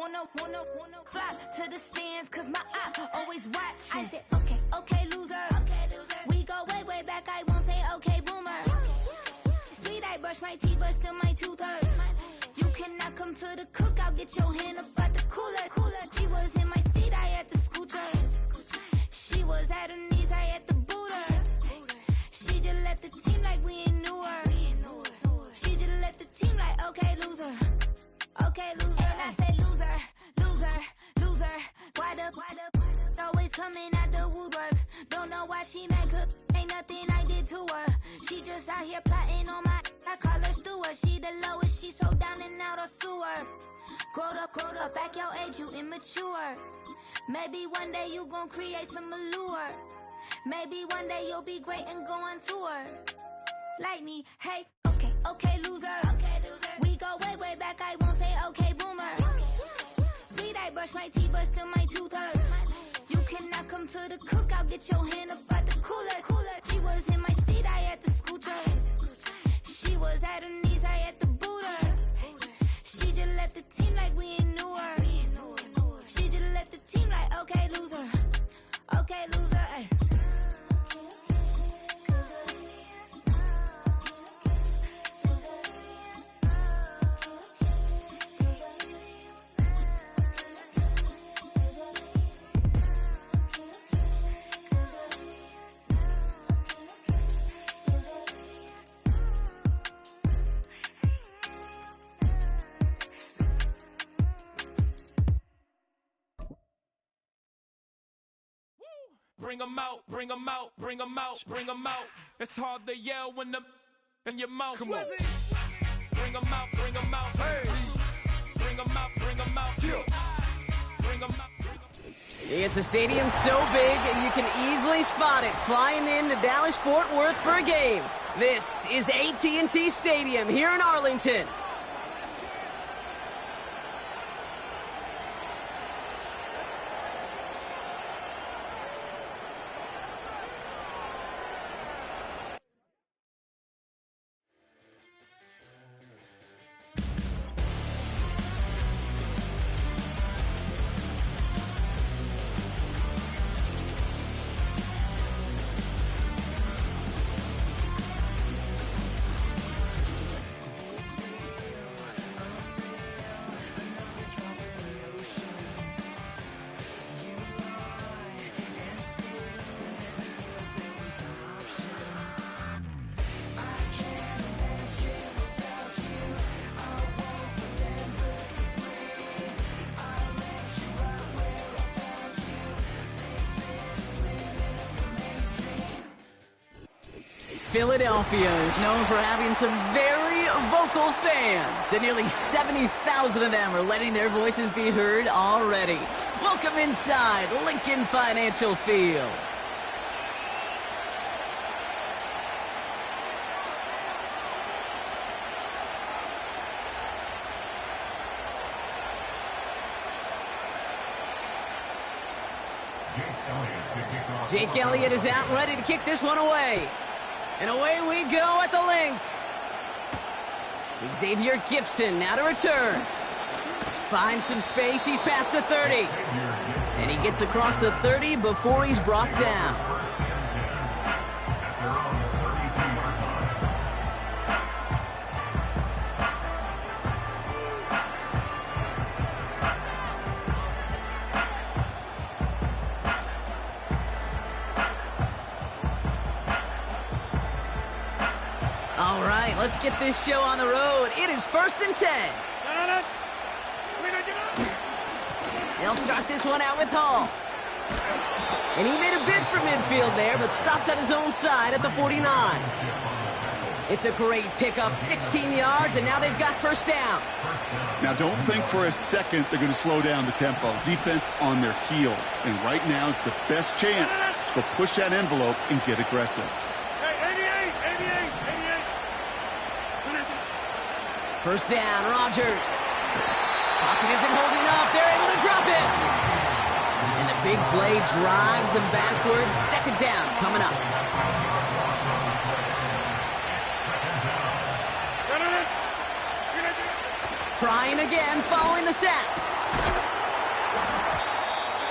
wanna fly to the stands, cause my eye always watching. I said, okay, loser. We go way back, I won't say okay, boomer. Sweet, I brush my teeth, but still my tooth hurt. You cannot come to the cookout, get your hand up at the cooler. She was in my seat, I had to scoot her. She was at her knees, I had to boot her. She just left the team like we ain't knew her. She just left the team like, okay, loser. Okay, loser. And I say loser. Wide up. Always coming out the woodwork. Don't know why she mad, cause ain't nothing I did to her. She just out here plotting on my, I call her steward. She the lowest, she so down and out of sewer. Growed up, back your age, you immature. Maybe one day you gon' create some allure. Maybe one day you'll be great and go on tour. Like me, hey, okay, loser. We go way back, I won't say okay, boomer. Sweet, I brush my teeth, but still my tooth hurt. You cannot come to the cookout, get your hand up at the cooler. She was in my seat, I had to scoot her. She was at her knees, I had to boot her. She just left the team like we ain't knew her. She just left the team like, okay, loser. Okay, loser, ay. Bring 'em out. It's hard to yell when the in your mouth. Come on. Bring 'em out. Hey. Bring 'em out. Bring 'em out. It's a stadium so big you can easily spot it flying into Dallas-Fort Worth for a game. This is AT&T Stadium here in Arlington. Philadelphia is known for having some very vocal fans, and nearly 70,000 of them are letting their voices be heard already. Welcome inside Lincoln Financial Field. Jake Elliott is out ready to kick this one away. And away we go at the link. Xavier Gibson now to return. Finds some space, he's past the 30. And he gets across the 30 before he's brought down. All right, let's get this show on the road. It is 1st and 10. They'll start this one out with Hall. And he made a bid for midfield there, but stopped on his own side at the 49. It's a great pickup, 16 yards, and now they've got first down. Now, don't think for a second they're going to slow down the tempo. Defense on their heels, and right now is the best chance to go push that envelope and get aggressive. First down, Rodgers. Pocket isn't holding up. They're able to drop it. And the big play drives them backwards. Second down coming up. Trying again, following the sack.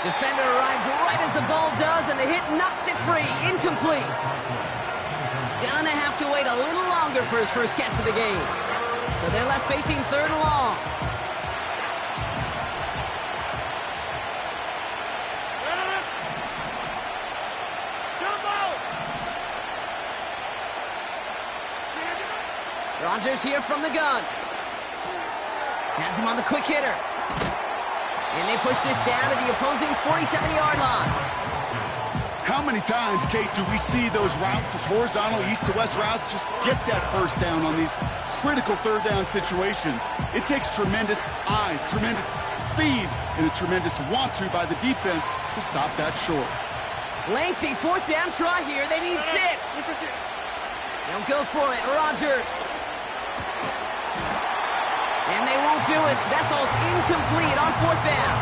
Defender arrives right as the ball does, and the hit knocks it free. Incomplete. Gonna have to wait a little longer for his first catch of the game. So they're left facing 3rd and long. Rodgers here from the gun. Has him on the quick hitter. And they push this down to the opposing 47-yard line. How many times, Kate, do we see those routes, those horizontal east-to-west routes, just get that first down on these critical 3rd down situations? It takes tremendous eyes, tremendous speed, and a tremendous want-to by the defense to stop that short. Lengthy 4th down try here. They need 6. They'll go for it. Rodgers. And they won't do it. That ball's incomplete on 4th down.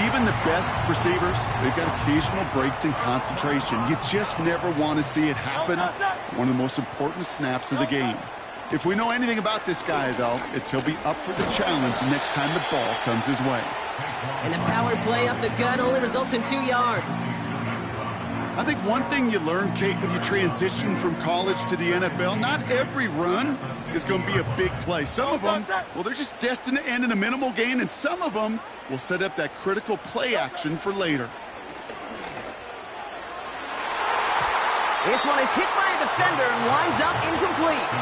Even the best receivers, they've got occasional breaks in concentration. You just never want to see it happen. One of the most important snaps of the game. If we know anything about this guy, though, it's he'll be up for the challenge next time the ball comes his way. And the power play up the gut only results in 2 yards. I think one thing you learn, Kate, when you transition from college to the NFL, not every run is going to be a big play. Some of them, well, they're just destined to end in a minimal gain, and some of them will set up that critical play action for later. This one is hit by a defender and winds up incomplete.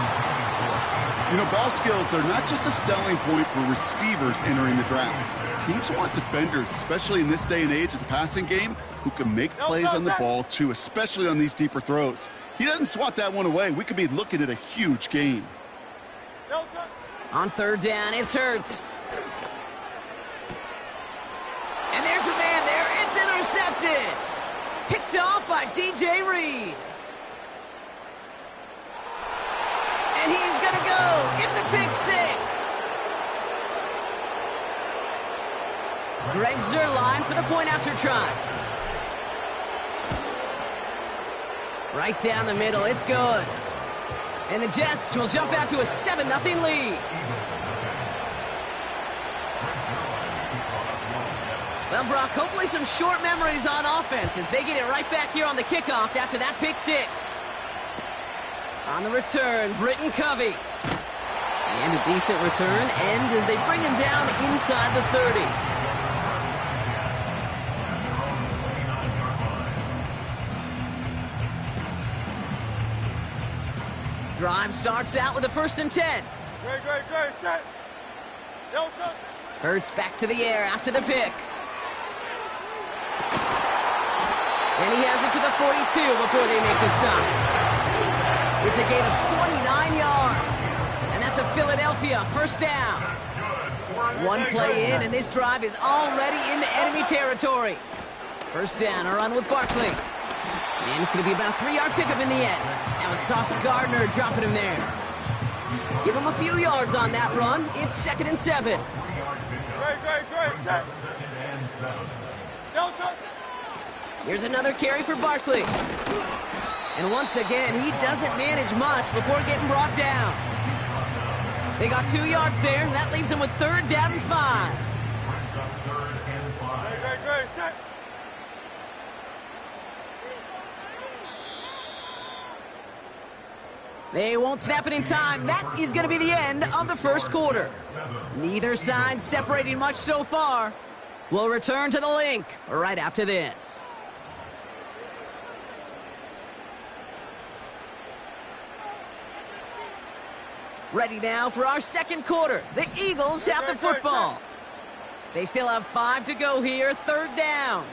You know, ball skills are not just a selling point for receivers entering the draft. Teams want defenders, especially in this day and age of the passing game, who can make plays on the ball, too, especially on these deeper throws. He doesn't swat that one away. We could be looking at a huge gain. On 3rd down, it's Hurts. And there's a man there. It's intercepted. Picked off by DJ Reed. And he's going to go. It's a pick 6. Greg Zuerlein for the point after try. Right down the middle. It's good. And the Jets will jump out to a 7-0 lead. Well, Brock, hopefully some short memories on offense as they get it right back here on the kickoff after that pick 6. On the return, Britton Covey. And a decent return ends as they bring him down inside the 30. Drive starts out with a 1st and 10. Great, set. Hurts back to the air after the pick. And he has it to the 42 before they make the stop. It's a gain of 29 yards. And that's a Philadelphia 1st down. One play in, and this drive is already into enemy territory. 1st down, a run with Barkley. And it's going to be about a 3-yard pickup in the end. That was Sauce Gardner dropping him there. Give him a few yards on that run. It's 2nd and 7. Great. Here's another carry for Barkley. And once again, he doesn't manage much before getting brought down. They got 2 yards there. That leaves them with 3rd down and 5. Great, set. They won't snap it in time. That is going to be the end of the 1st quarter. Neither side separating much so far. We'll return to the link right after this. Ready now for our 2nd quarter. The Eagles have the football. They still have 5 to go here. 3rd down.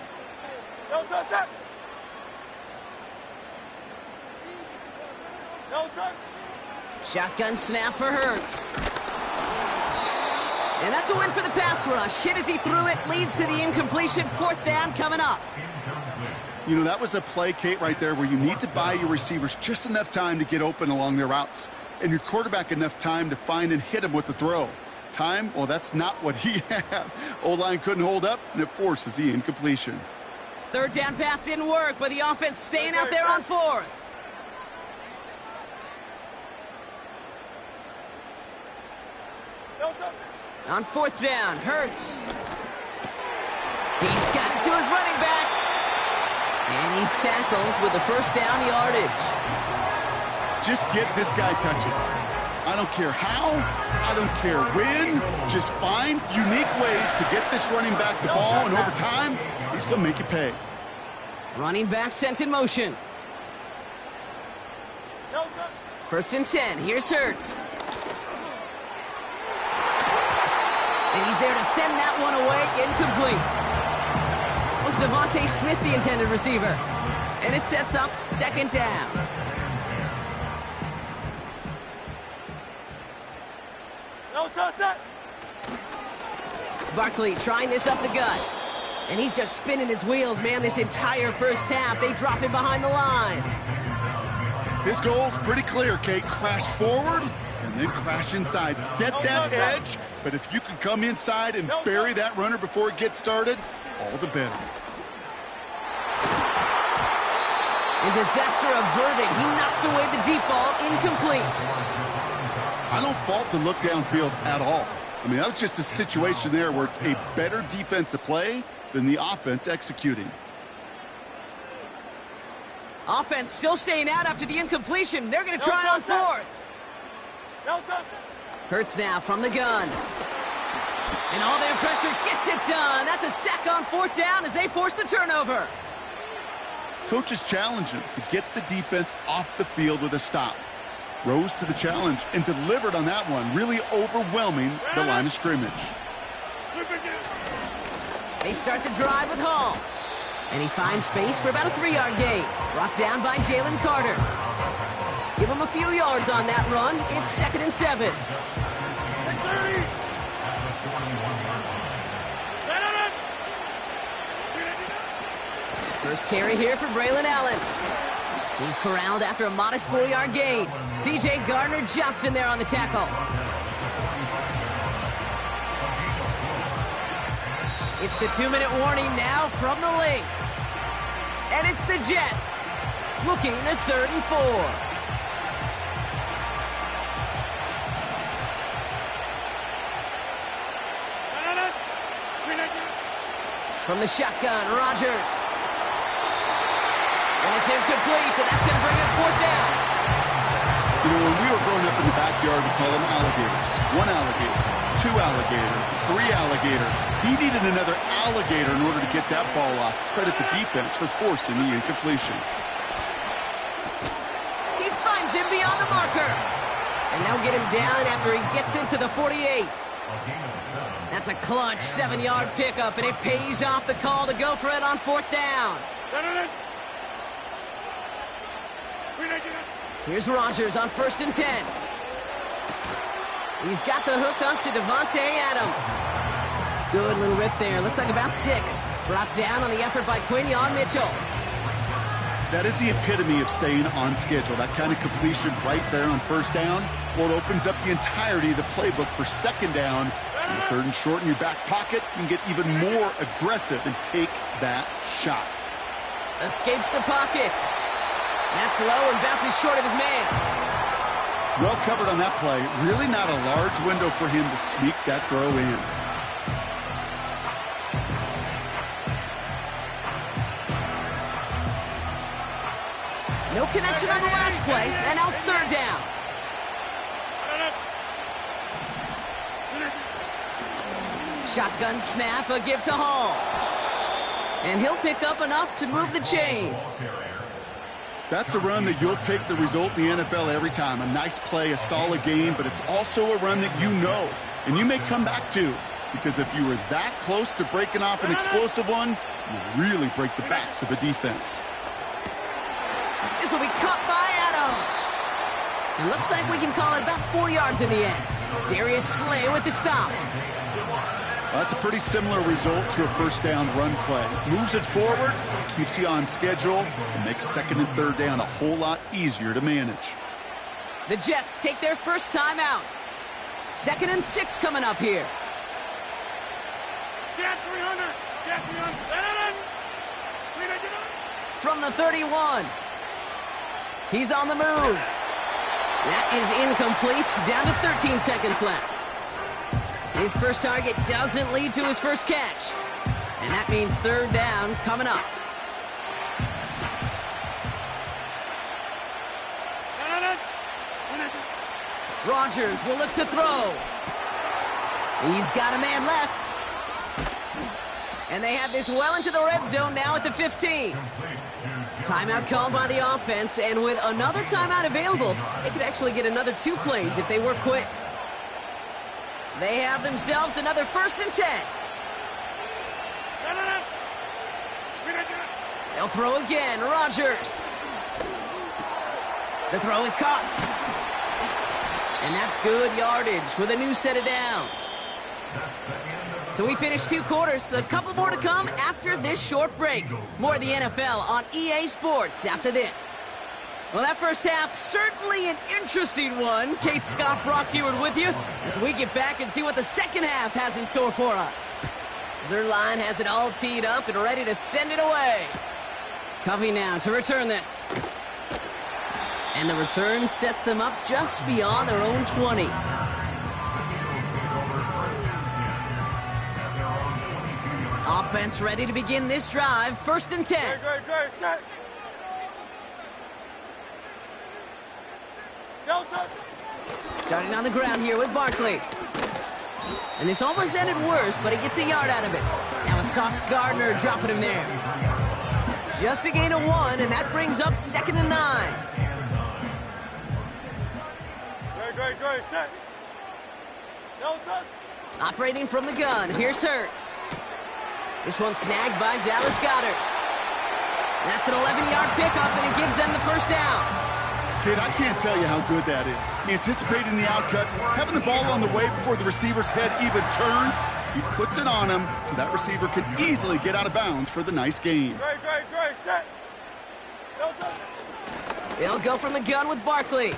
Shotgun snap for Hurts. And that's a win for the pass rush. Hit as he threw it, leads to the incompletion. 4th down coming up. You know, that was a play, Kate, right there where you need to buy your receivers just enough time to get open along their routes. And your quarterback enough time to find and hit him with the throw. Time? Well, that's not what he had. O-line couldn't hold up, and it forces the incompletion. 3rd down pass didn't work, but the offense staying out there on 4th. On 4th down, Hurts. He's gotten to his running back. And he's tackled with the first down yardage. Just get this guy touches. I don't care how, I don't care when. Just find unique ways to get this running back the ball, and over time, he's going to make you pay. Running back sent in motion. 1st and 10. Here's Hurts. And he's there to send that one away. Incomplete. Was Devontae Smith the intended receiver? And it sets up 2nd down. Barkley trying this up the gut. And he's just spinning his wheels, man, this entire first half. They drop him behind the line. His goal's pretty clear, Kate. Crash forward and then crash inside. Set that edge, but if you can come inside and bury that runner before it gets started, all the better. And disaster averted. He knocks away the deep ball. Incomplete. I don't fault the look downfield at all. I mean, that was just a situation there where it's a better defensive play than the offense executing. Offense still staying out after the incompletion. They're going to try on 4th. Hurts now from the gun. And all their pressure gets it done. That's a sack on 4th down as they force the turnover. Coaches challenge him to get the defense off the field with a stop. Rose to the challenge and delivered on that one, really overwhelming the line of scrimmage. They start the drive with Hall. And he finds space for about a 3-yard gain. Brought down by Jalen Carter. Give him a few yards on that run. It's 2nd and 7. First carry here for Braylon Allen. He's corralled after a modest 4-yard gain. C.J. Gardner-Johnson there on the tackle. It's the 2-minute warning now from the link. And it's the Jets looking at 3rd and 4. From the shotgun, Rodgers. And it's incomplete, and that's going to bring up 4th down. You know, when we were growing up in the backyard, we called them alligators. 1 alligator, 2 alligator, 3 alligator. He needed another alligator in order to get that ball off. Credit the defense for forcing the incompletion. He finds him beyond the marker. And they'll get him down after he gets into the 48. That's a clutch 7-yard pickup, and it pays off the call to go for it on 4th down. Here's Rodgers on 1st and 10. He's got the hook up to Devontae Adams. Good little rip there. Looks like about 6. Brought down on the effort by Quinyon Mitchell. That is the epitome of staying on schedule. That kind of completion right there on 1st down. Well, it opens up the entirety of the playbook for 2nd down. And 3rd and short in your back pocket. You can get even more aggressive and take that shot. Escapes the pocket. That's low and bounces short of his man. Well covered on that play. Really not a large window for him to sneak that throw in. No connection on the last play, and now it's 3rd down. Shotgun snap, a give to Hall. And he'll pick up enough to move the chains. That's a run that you'll take the result in the NFL every time. A nice play, a solid game, but it's also a run that you know, and you may come back to, because if you were that close to breaking off an explosive one, you really break the backs of the defense. This will be caught by Adams. It looks like we can call it about 4 yards in the end. Darius Slay with the stop. Well, that's a pretty similar result to a 1st down run play. Moves it forward, keeps you on schedule, and makes 2nd and 3rd down a whole lot easier to manage. The Jets take their first time out. 2nd and 6 coming up here. Get 300! Get 300! From the 31. He's on the move. That is incomplete. Down to 13 seconds left. His first target doesn't lead to his first catch. And that means third down coming up. Rodgers will look to throw. He's got a man left. And they have this well into the red zone now at the 15. Timeout called by the offense, and with another timeout available, they could actually get another 2 plays if they work quick. They have themselves another 1st and 10. They'll throw again. Rodgers. The throw is caught. And that's good yardage with a new set of downs. So we finished 2 quarters. A couple more to come after this short break. More of the NFL on EA Sports after this. Well, that first half, certainly an interesting one. Kate Scott, Brock Ewart with you as we get back and see what the second half has in store for us. Zerline has it all teed up and ready to send it away. Covey now to return this. And the return sets them up just beyond their own 20. Offense ready to begin this drive. 1st and 10. Starting on the ground here with Barkley. And this almost ended worse, but he gets a yard out of it. Now a Sauce Gardner dropping him there. Just a gain of 1, and that brings up 2nd and 9. Operating from the gun, here's Hurts. This one snagged by Dallas Goedert. That's an 11-yard pickup, and it gives them the first down. Kid, I can't tell you how good that is. Anticipating the outcut, having the ball on the way before the receiver's head even turns. He puts it on him so that receiver can easily get out of bounds for the nice gain. They'll go from the gun with Barkley.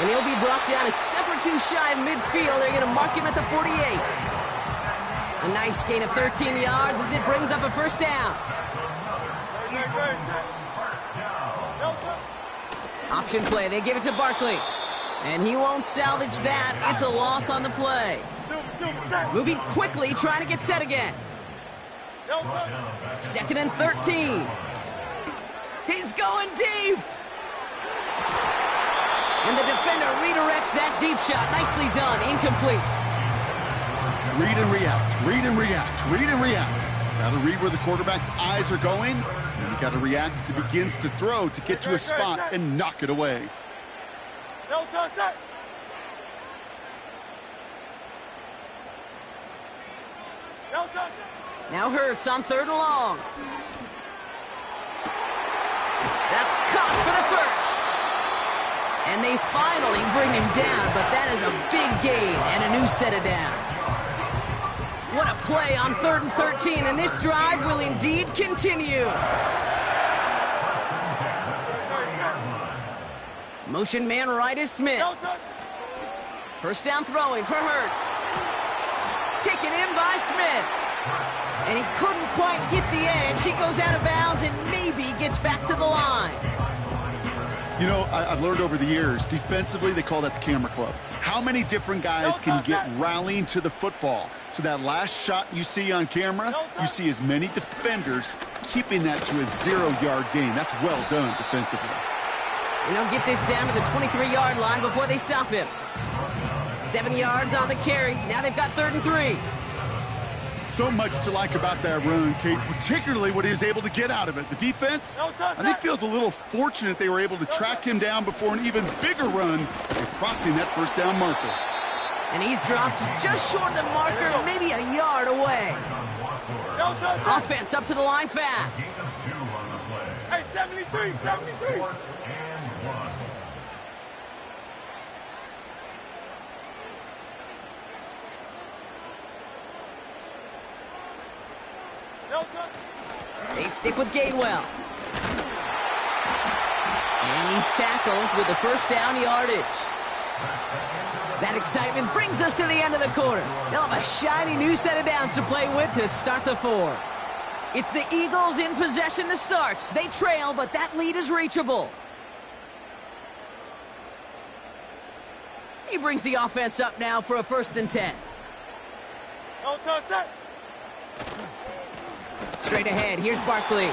And he'll be brought down a step or 2 shy of midfield. They're going to mark him at the 48. A nice gain of 13 yards as it brings up a first down. Option play, they give it to Barkley. And he won't salvage that. It's a loss on the play. Moving quickly, trying to get set again. 2nd and 13. He's going deep. And the defender redirects that deep shot. Nicely done, incomplete. Read and react, read and react, read and react. Gotta read where the quarterback's eyes are going, and you gotta react as he begins to throw to get to a spot and knock it away. Now Hurts on 3rd and long. That's caught for the first. And they finally bring him down, but that is a big gain and a new set of downs. What a play on 3rd and 13, and this drive will indeed continue. Motion man right is Smith. First down throwing for Hurts. Taken in by Smith. And he couldn't quite get the edge. He goes out of bounds and maybe gets back to the line. You know, I've learned over the years, defensively, they call that the camera club. How many different guys can get rallying to the football? So that last shot you see on camera, you see as many defenders keeping that to a 0-yard gain. That's well done defensively. And they'll get this down to the 23-yard line before they stop him. 7 yards on the carry. Now they've got 3rd and 3. So much to like about that run, Kate, particularly what he was able to get out of it. The defense, I think, feels a little fortunate they were able to track him down before an even bigger run and crossing that first down marker. And he's dropped just short of the marker, maybe a yard away. Offense up to the line fast. Hey, 73, 73. They stick with Gainwell. And he's tackled with the first down yardage. That excitement brings us to the end of the quarter. They'll have a shiny new set of downs to play with to start the 4th. It's the Eagles in possession to start. They trail, but that lead is reachable. He brings the offense up now for a 1st and 10. Straight ahead, here's Barkley.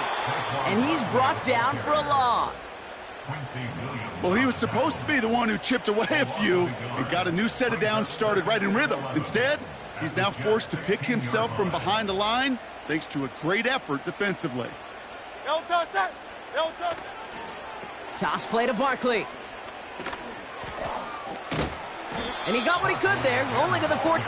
And he's brought down for a loss. Well, he was supposed to be the one who chipped away a few and got a new set of downs started right in rhythm. Instead, he's now forced to pick himself from behind the line thanks to a great effort defensively. Toss play to Barkley. And he got what he could there, only to the 14.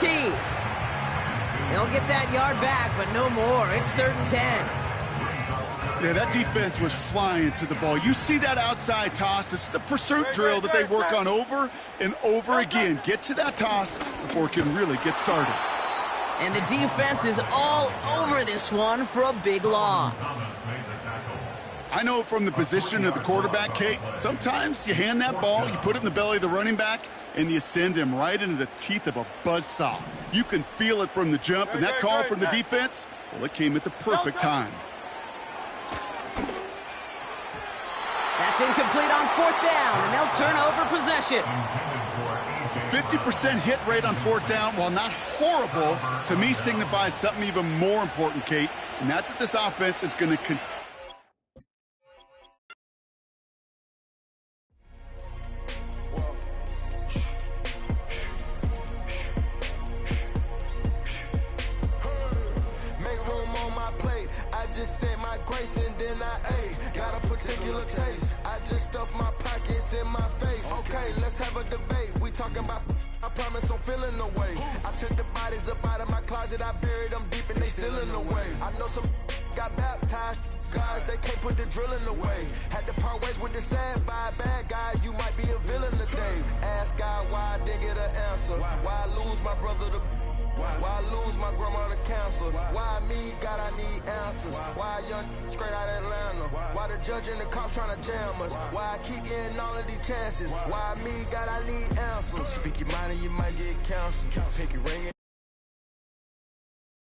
He'll get that yard back, but no more. It's 3rd and 10. Yeah, that defense was flying to the ball. You see that outside toss. This is a pursuit drill that they work on over and over again. Get to that toss before it can really get started. And the defense is all over this one for a big loss. I know from the position of the quarterback, Kate, sometimes you hand that ball, you put it in the belly of the running back, and you send him right into the teeth of a buzzsaw. You can feel it from the jump, and that call from the defense, well, it came at the perfect time. That's incomplete on 4th down, and they'll turn over possession. 50% hit rate on 4th down, while not horrible, to me signifies something even more important, Kate, and that's that this offense is going to continue. And then I ate, got a particular taste. I just stuffed my pockets in my face. Okay, let's have a debate. We talking about, I promise I'm feeling the way. I took the bodies up out of my closet, I buried them deep and they still in the way. I know some got baptized, guys, they can't put the drilling away. Had to part ways with the sad vibe, bad guy, you might be a villain today. Ask God why I didn't get an answer. Why I lose my brother to why I lose my grandma to cancer? Why me, God, I need answers. Why a young straight out of Atlanta? Why the judge and the cops trying to jam us? Why I keep getting all of these chances? Why me, God, I need answers. Speak your mind and you might get canceled. Pinky ring